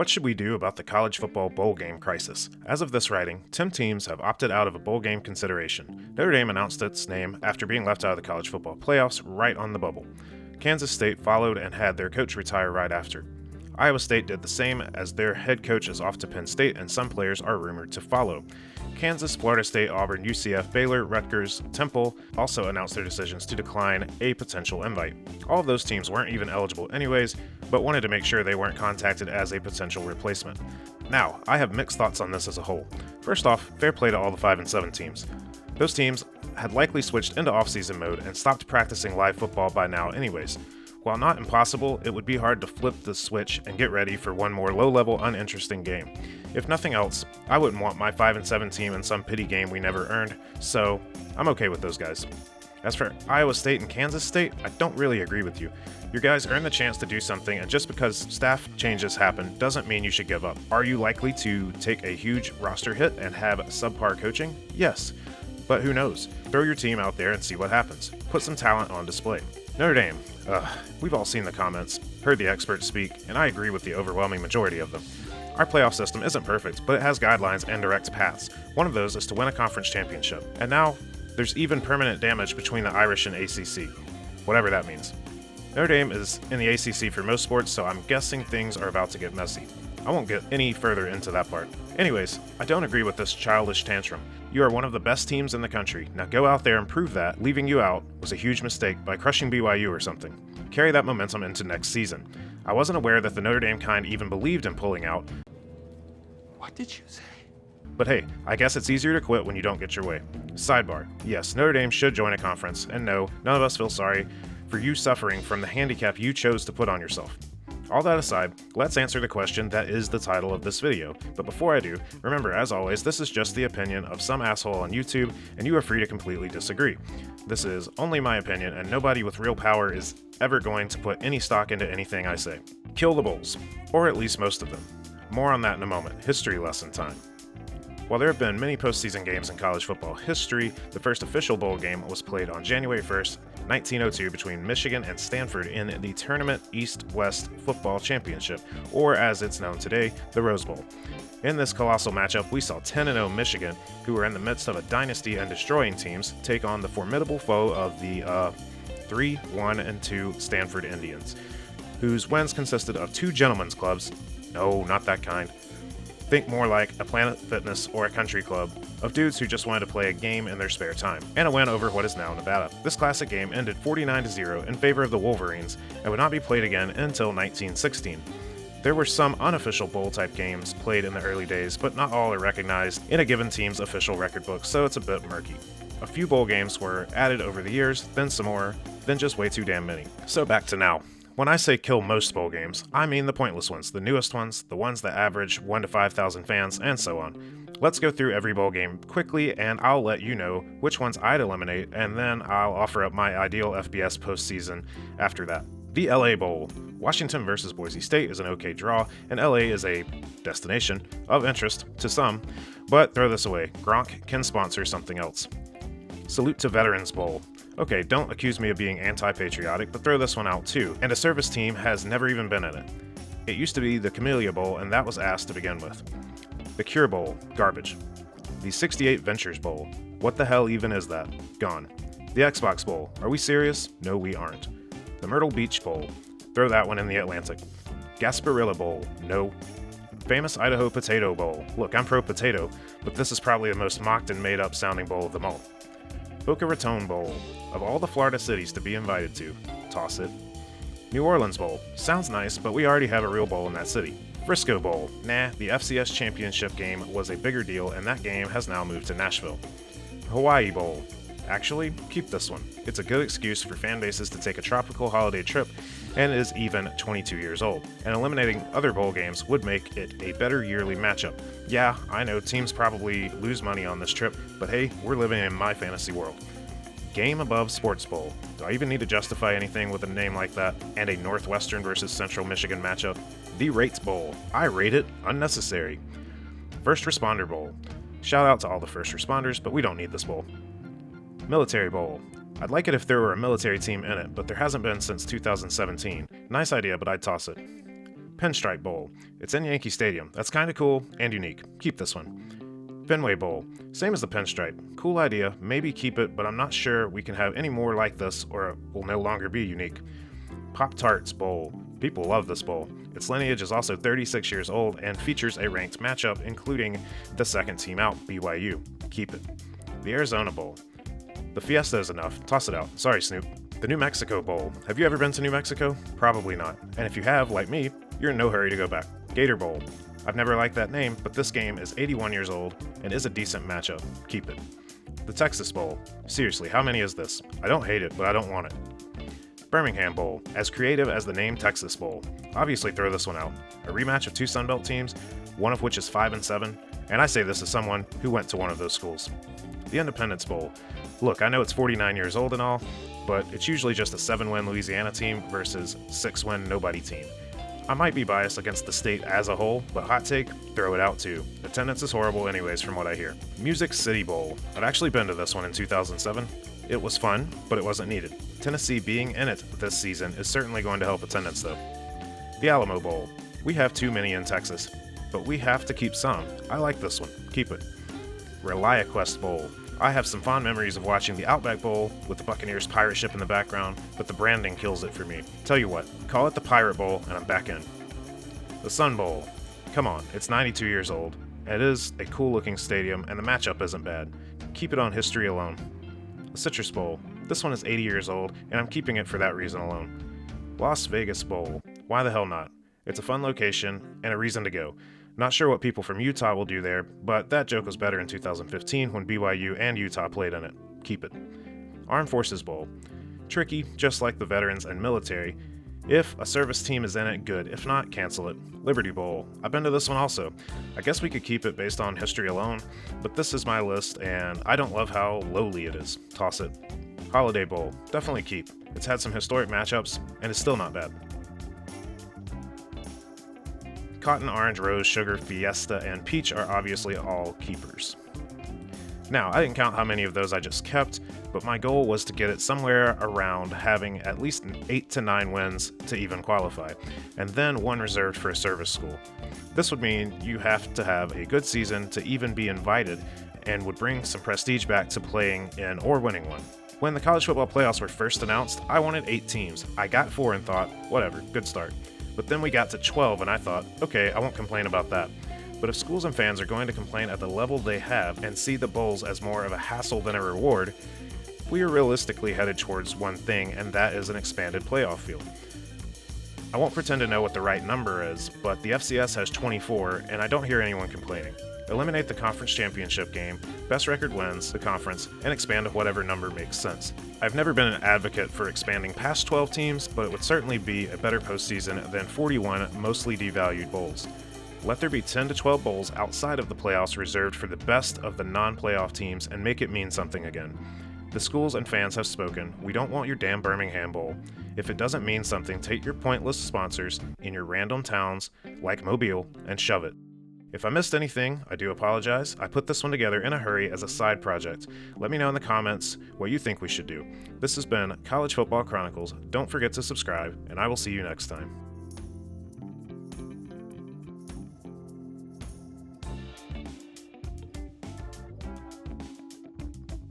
What should we do about the college football bowl game crisis? As of this writing, 10 teams have opted out of a bowl game consideration. Notre Dame announced its name after being left out of the college football playoffs right on the bubble. Kansas State followed and had their coach retire right after. Iowa State did the same, as their head coach is off to Penn State and some players are rumored to follow. Kansas, Florida State, Auburn, UCF, Baylor, Rutgers, Temple also announced their decisions to decline a potential invite. All of those teams weren't even eligible anyways, but wanted to make sure they weren't contacted as a potential replacement. Now, I have mixed thoughts on this as a whole. First off, fair play to all the 5 and 7 teams. Those teams had likely switched into off-season mode and stopped practicing live football by now anyways. While not impossible, it would be hard to flip the switch and get ready for one more low-level, uninteresting game. If nothing else, I wouldn't want my 5 and 7 team in some pity game we never earned, so I'm okay with those guys. As for Iowa State and Kansas State, I don't really agree with you. Your guys earned the chance to do something, and just because staff changes happen doesn't mean you should give up. Are you likely to take a huge roster hit and have subpar coaching? Yes, but who knows? Throw your team out there and see what happens. Put some talent on display. Notre Dame. We've all seen the comments, heard the experts speak, and I agree with the overwhelming majority of them. Our playoff system isn't perfect, but it has guidelines and direct paths. One of those is to win a conference championship. And now, there's even permanent damage between the Irish and ACC. Whatever that means. Notre Dame is in the ACC for most sports, so I'm guessing things are about to get messy. I won't get any further into that part. Anyways, I don't agree with this childish tantrum. You are one of the best teams in the country. Now go out there and prove that leaving you out was a huge mistake by crushing BYU or something. Carry that momentum into next season. I wasn't aware that the Notre Dame kind even believed in pulling out. What did you say? But hey, I guess it's easier to quit when you don't get your way. Sidebar. Yes, Notre Dame should join a conference, and no, none of us feel sorry for you suffering from the handicap you chose to put on yourself. All that aside, let's answer the question that is the title of this video. But before I do, remember, as always, this is just the opinion of some asshole on YouTube, and you are free to completely disagree. This is only my opinion, and nobody with real power is ever going to put any stock into anything I say. Kill the Bulls, or at least most of them. More on that in a moment. History lesson time. While there have been many postseason games in college football history, the first official bowl game was played on January 1st, 1902 between Michigan and Stanford in the Tournament East-West Football Championship, or as it's known today, the Rose Bowl. In this colossal matchup, we saw 10-0 Michigan, who were in the midst of a dynasty and destroying teams, take on the formidable foe of the 3-1-2 Stanford Indians, whose wins consisted of 2 gentlemen's clubs. No, not that kind. Think more like a Planet Fitness or a country club of dudes who just wanted to play a game in their spare time, and a win over what is now Nevada. This classic game ended 49-0 in favor of the Wolverines and would not be played again until 1916. There were some unofficial bowl-type games played in the early days, but not all are recognized in a given team's official record book, so it's a bit murky. A few bowl games were added over the years, then some more, then just way too damn many. So back to now. When I say kill most bowl games, I mean the pointless ones, the newest ones, the ones that average 1 to 5,000 fans, and so on. Let's go through every bowl game quickly, and I'll let you know which ones I'd eliminate, and then I'll offer up my ideal FBS postseason after that. The LA Bowl. Washington versus Boise State is an okay draw, and LA is a destination of interest to some, but throw this away. Gronk can sponsor something else. Salute to Veterans Bowl. Okay, don't accuse me of being anti-patriotic, but throw this one out too, and a service team has never even been in it. It used to be the Camellia Bowl, and that was ass to begin with. The Cure Bowl, garbage. The 68 Ventures Bowl, what the hell even is that? Gone. The Xbox Bowl, are we serious? No, we aren't. The Myrtle Beach Bowl, throw that one in the Atlantic. Gasparilla Bowl, no. Famous Idaho Potato Bowl, look, I'm pro potato, but this is probably the most mocked and made up sounding bowl of them all. Boca Raton Bowl, of all the Florida cities to be invited to, toss it. New Orleans Bowl, sounds nice, but we already have a real bowl in that city. Frisco Bowl, nah, the FCS championship game was a bigger deal, and that game has now moved to Nashville. Hawaii Bowl, actually, keep this one. It's a good excuse for fan bases to take a tropical holiday trip, and is even 22 years old, and eliminating other bowl games would make it a better yearly matchup. Yeah, I know teams probably lose money on this trip, but hey, we're living in my fantasy world. Game above Sports Bowl. Do I even need to justify anything with a name like that? And a Northwestern versus Central Michigan matchup? The Rates Bowl. I rate it unnecessary. First Responder Bowl. Shout out to all the first responders, but we don't need this bowl. Military Bowl. I'd like it if there were a military team in it, but there hasn't been since 2017. Nice idea, but I'd toss it. Pinstripe Bowl. It's in Yankee Stadium. That's kinda cool and unique. Keep this one. Fenway Bowl. Same as the Pinstripe. Cool idea, maybe keep it, but I'm not sure we can have any more like this or it will no longer be unique. Pop-Tarts Bowl. People love this bowl. Its lineage is also 36 years old and features a ranked matchup, including the second team out, BYU. Keep it. The Arizona Bowl. The Fiesta is enough. Toss it out. Sorry, Snoop. The New Mexico Bowl. Have you ever been to New Mexico? Probably not. And if you have, like me, you're in no hurry to go back. Gator Bowl. I've never liked that name, but this game is 81 years old and is a decent matchup. Keep it. The Texas Bowl. Seriously, how many is this? I don't hate it, but I don't want it. Birmingham Bowl. As creative as the name Texas Bowl. Obviously throw this one out. A rematch of two Sunbelt teams, one of which is 5-7, and I say this as someone who went to one of those schools. The Independence Bowl. Look, I know it's 49 years old and all, but it's usually just a 7-win Louisiana team versus 6-win nobody team. I might be biased against the state as a whole, but hot take, throw it out too. Attendance is horrible anyways from what I hear. Music City Bowl. I'd actually been to this one in 2007. It was fun, but it wasn't needed. Tennessee being in it this season is certainly going to help attendance though. The Alamo Bowl. We have too many in Texas, but we have to keep some. I like this one. Keep it. ReliaQuest Bowl. I have some fond memories of watching the Outback Bowl with the Buccaneers pirate ship in the background, but the branding kills it for me. Tell you what, call it the Pirate Bowl and I'm back in. The Sun Bowl. Come on, it's 92 years old. It is a cool looking stadium and the matchup isn't bad. Keep it on history alone. The Citrus Bowl. This one is 80 years old and I'm keeping it for that reason alone. Las Vegas Bowl. Why the hell not? It's a fun location and a reason to go. Not sure what people from Utah will do there, but that joke was better in 2015 when BYU and Utah played in it. Keep it. Armed Forces Bowl. Tricky, just like the veterans and military. If a service team is in it, good. If not, cancel it. Liberty Bowl. I've been to this one also. I guess we could keep it based on history alone, but this is my list and I don't love how lowly it is. Toss it. Holiday Bowl. Definitely keep. It's had some historic matchups and is still not bad. Cotton, Orange, Rose, Sugar, Fiesta, and Peach are obviously all keepers. Now, I didn't count how many of those I just kept, but my goal was to get it somewhere around having at least 8 to 9 wins to even qualify, and then one reserved for a service school. This would mean you have to have a good season to even be invited, and would bring some prestige back to playing in or winning one. When the college football playoffs were first announced, I wanted 8 teams. I got 4 and thought, whatever, good start. But then we got to 12 and I thought, okay, I won't complain about that. But if schools and fans are going to complain at the level they have and see the bowls as more of a hassle than a reward, we are realistically headed towards one thing, and that is an expanded playoff field. I won't pretend to know what the right number is, but the FCS has 24 and I don't hear anyone complaining. Eliminate the conference championship game, best record wins the conference, and expand to whatever number makes sense. I've never been an advocate for expanding past 12 teams, but it would certainly be a better postseason than 41 mostly devalued bowls. Let there be 10 to 12 bowls outside of the playoffs reserved for the best of the non-playoff teams and make it mean something again. The schools and fans have spoken. We don't want your damn Birmingham Bowl. If it doesn't mean something, take your pointless sponsors in your random towns like Mobile and shove it. If I missed anything, I do apologize. I put this one together in a hurry as a side project. Let me know in the comments what you think we should do. This has been College Football Chronicles. Don't forget to subscribe, and I will see you next time.